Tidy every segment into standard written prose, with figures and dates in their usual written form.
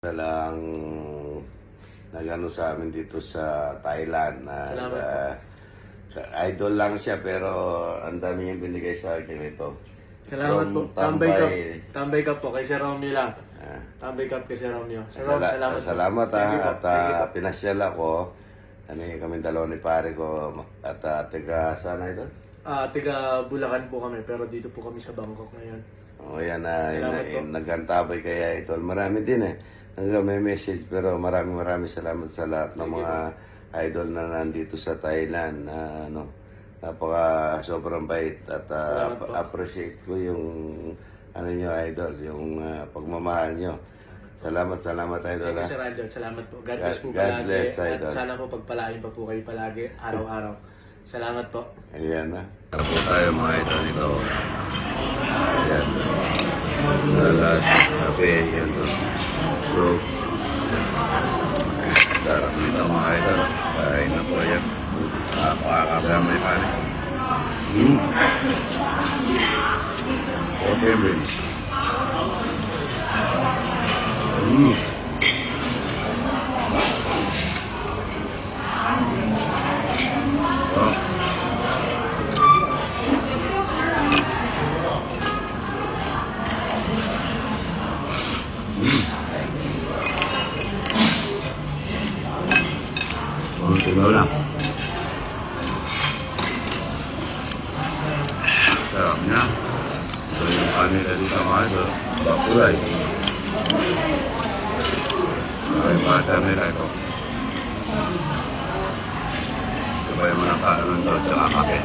Na lang nagano sa amin dito sa Thailand. Idol lang siya pero ang dami niyang binigay sa akin ito. Salamat po. From Tambay cup. Tambay. Tambay cup po kay Sir Romeo lang. Ah, Tambay cup kay Sir Romeo. Sir Romeo, salamat po. salamat Thank you po. at Thank you po. pinasyal ako. Kami dalawa ni pare ko at taga sana ito. Tiga Bulacan po kami pero dito po kami sa Bangkok ngayon. O yan Salamat po. nagkantabay kaya ito. Marami din hanggang may message pero maraming salamat sa lahat ng mga idol na nandito sa Thailand na sobrang bait at Salamat po. appreciate ko yung nyo idol, yung pagmamahal nyo. Salamat idol. Thank you, Sir Idol. Salamat po. God bless po God palagi. bless, At Idol. sana po pagpalain pa po kayo palagi, araw-araw. Salamat po. Ayan na. Tara po tayo mga idol ito. Ayan. Lalat, kape, yan to. So, sarap nito mga idol. Kain na po yan. Pakakabay pa rin. Okay, baby. Tingnan lang. Sarap niya. Ito yung kanila dito mga ito. Bakulay. Ay, bata nila ito. Ito ba yung mga kanon doon sa kakake?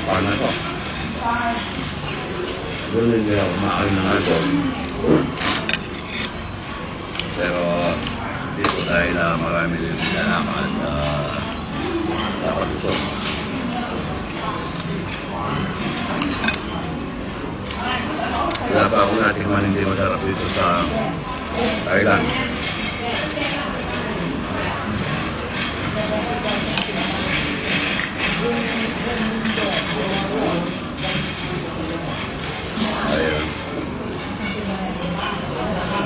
Paano ito? Doon din nila kumakain ng ito. Pero dito dahil marami din lalakad dapat ito. Kaya pa ako natin hindi masarap dito sa Thailand. Ayan.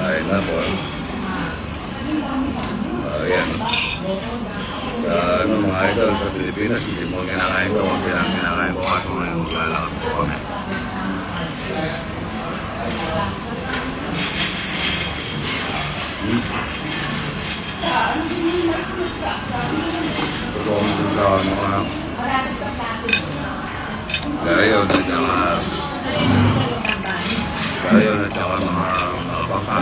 Ayan na po. Ayan. Mga idol sa Pilipinas, hindi mo kinakain ko. Ang kinakain ko kaso ngayon maglalakad po kami. Ito ang sa mga gayon at saka mga baka.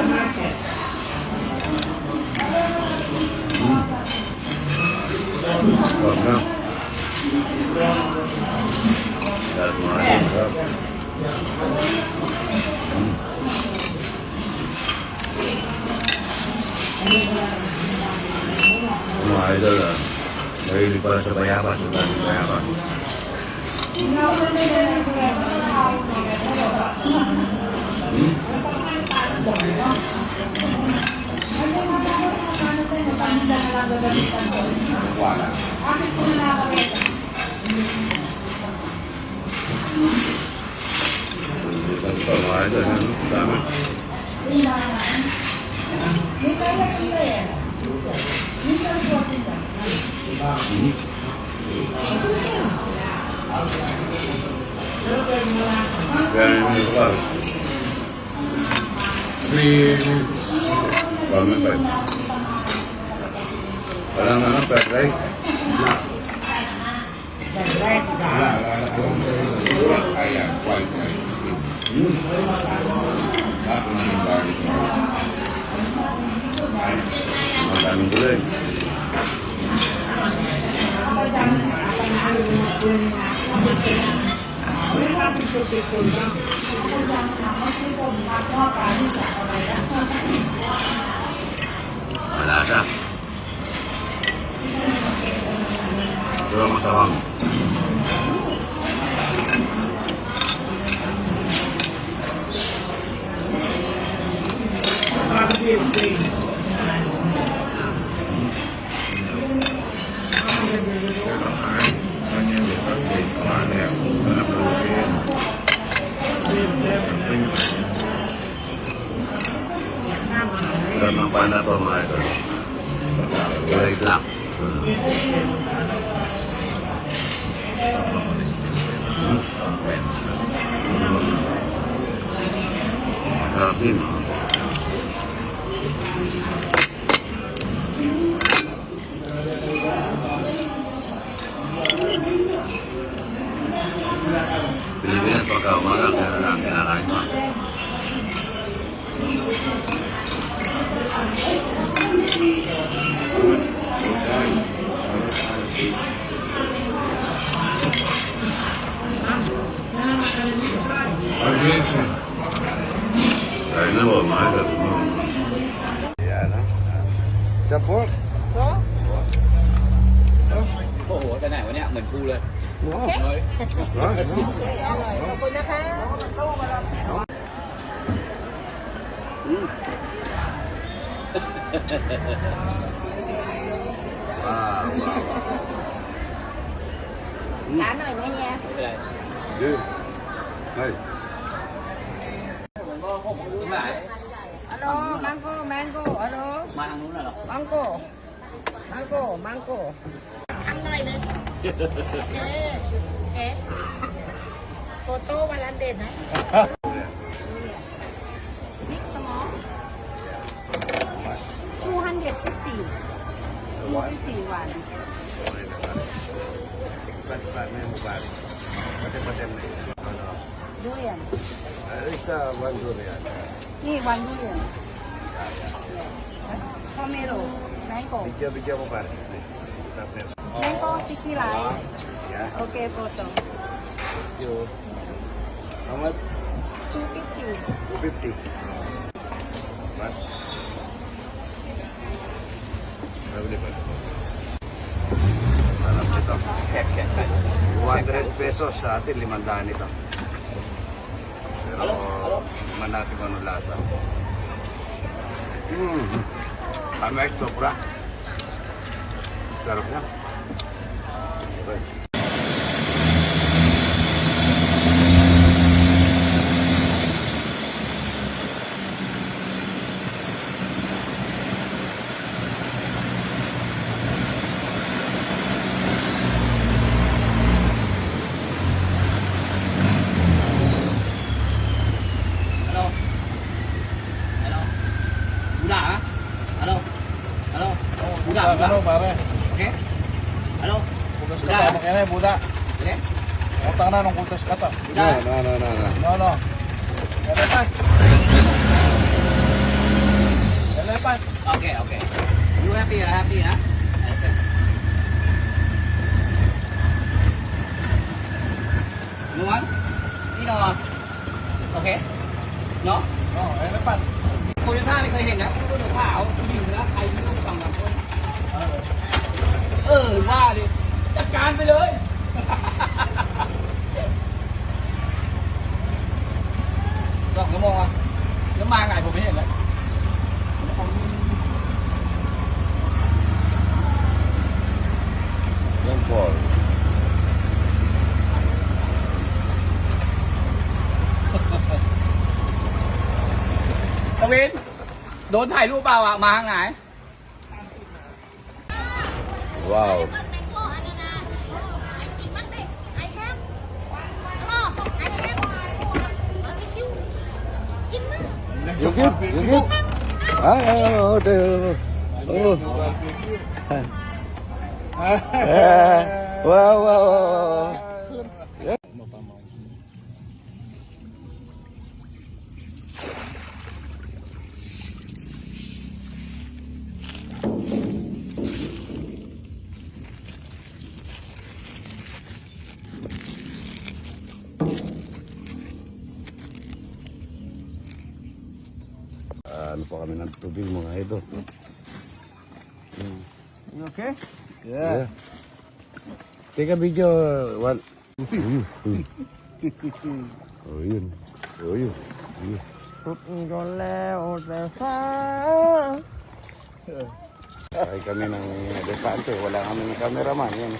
Huwag na. Lahat mga idol. Mga idol, mahilig pala sa bayabas, sa daming bayabas. Wala. Ito mga idol, dami. Kaya yung lugar. 3 minutes. Kami pa. Walang pet rice. Ayan, white rice. Maraming gulay. Malasa. Pero masawang. Paano to mga idol? Wait lang. Sarap din. Pilipinas pagka umaga, kaya lang kinakain mo. Kaya na mo, mga idol. Yan, no? Sa pork? โอ้โหจะไหนวะเนี่ย เหมือนกูเลย No. น้อย Right, no. ขอบคุณนะคะ Wow, wow. ร้านหน่อยไหมเฮีย ไม่เป็นไร Good. Hey. ที่ไหน ฮัลโหลมังโก้แมงโก้ฮัลโหล มาทางนู้นน่ะเหรอ มังโก้มังโก้มังโก้ทำหน่อยนึงเอ๊ะโฟโต้วันลันเด่นนะนิกสมอล250 250 วัน Ba't may mukha rin? Pati-pati na yun. Ano? ทุเรียน Isa, one durian. นี่วันทุเรียนพอเมโลแมงโก้ Bigyan mo pare. Stop na. แมงโก้ซิกี้ไลท์ Yeah. โอเคโฟโต้ Thank you. How much? 250 250. What? Sabi ba? Sarap ito. 200 pesos sa atin, 500 ito. Pero, man natin kung anong lasa. Kami sobra. Sarap niya. Okay. Halo? Halo? Buda ha? Halo? Halo? Buda, buda. Ano pare? Okay? Halo? Kutas Buda. kata, makina buda. Okay? Utang na nung kutas kata. Buda. No. No. Elepat. Elepat. Okay, okay. You happy ha? Happy ha? Okay. You want? You know what? Okay? No? No, elepat. โตโยต้าไม่เคยเห็นนะโตโยต้าเอาผู้หญิงนะใครไม่รู้ฝั่งแบบคนว่าดิจัดการไปเลย2 ชั่วโมงอ่ะแล้วมาไงผมไม่เห็นเลย Yan po. ตะวินโดนถ่ายรูปเปล่าอ่ะมาทางไหน Wow. You good? You good? Oh. Wow. Ano pa kami ng tubig mga idol? You okay? Yeah. Take a video. One. Oh, yun. Sakay kami ng elefante. Wala kami ng cameraman. Yan.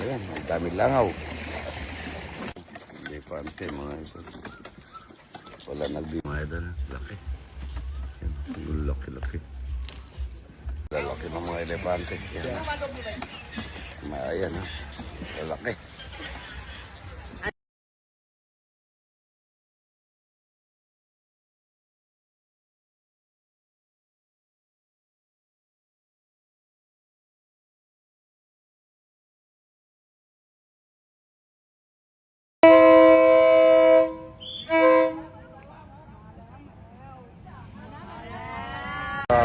Ayan, ang dami langaw. Elefante mga idol. Wala nagbi mga idol. Laki. Yan. Laki-laki. Lalaki ng mga elepante. Yan. Ayan ha. Lalaki.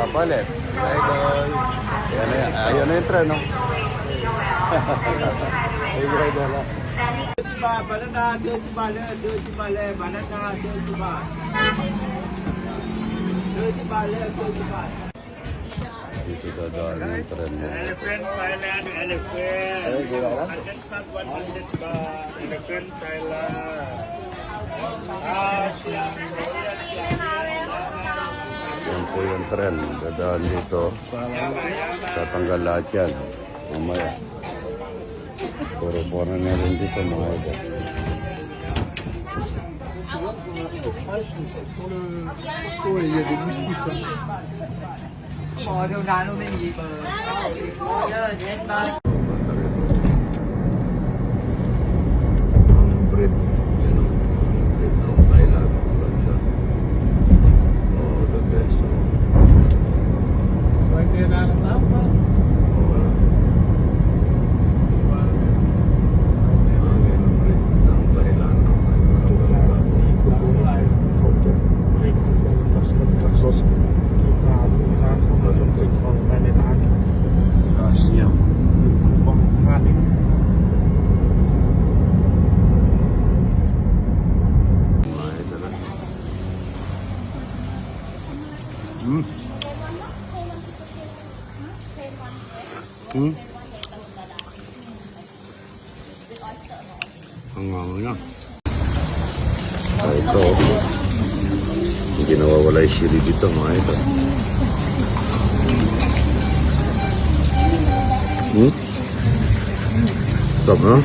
Balet. Idol. Ayan na yung tren, no? Ayun, idol, ha? Dito dadaan yung tren mo. Elephant Thailand, elephant. Ay, gila ka? Elephant 100 baht. Elephant Thailand. Siang. Yan po yung tren. Dadaan dito. Tatanggal lahat yan. Mamaya. Puro-puro na rin dito mga idol. Bỏ điều đàn luôn mình gì bờ. Ang bread. Yan o. Bread ng Thailand. Ganda. Oh, the best. Right there down the top, man. Oh, wala. Ang bread ng Thailand. Asyam. Ang nga. Ito. Hindi nawawala yung sili dito mga ito. Stop, no?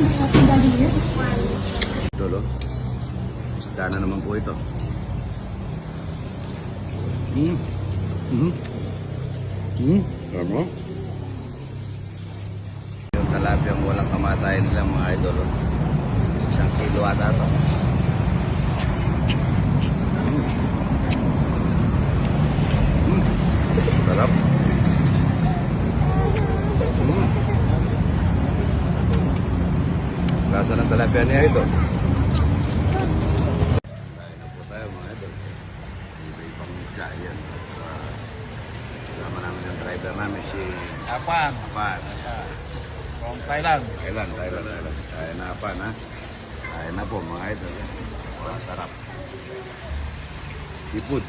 Lolo. Isda na naman po ito. Tama? Yung talapyang walang kamatayan nila mga idol. 1 kilo ata ito. Sarap. Lasa ng talapia niya ito. Kain na po tayo mga idol. May pang isda yan. Kasama namin yung driver namin si Apan. Apan. From Thailand. Thailand. Kain na Apan ha. Kain na po mga idol. Sarap. Seafood.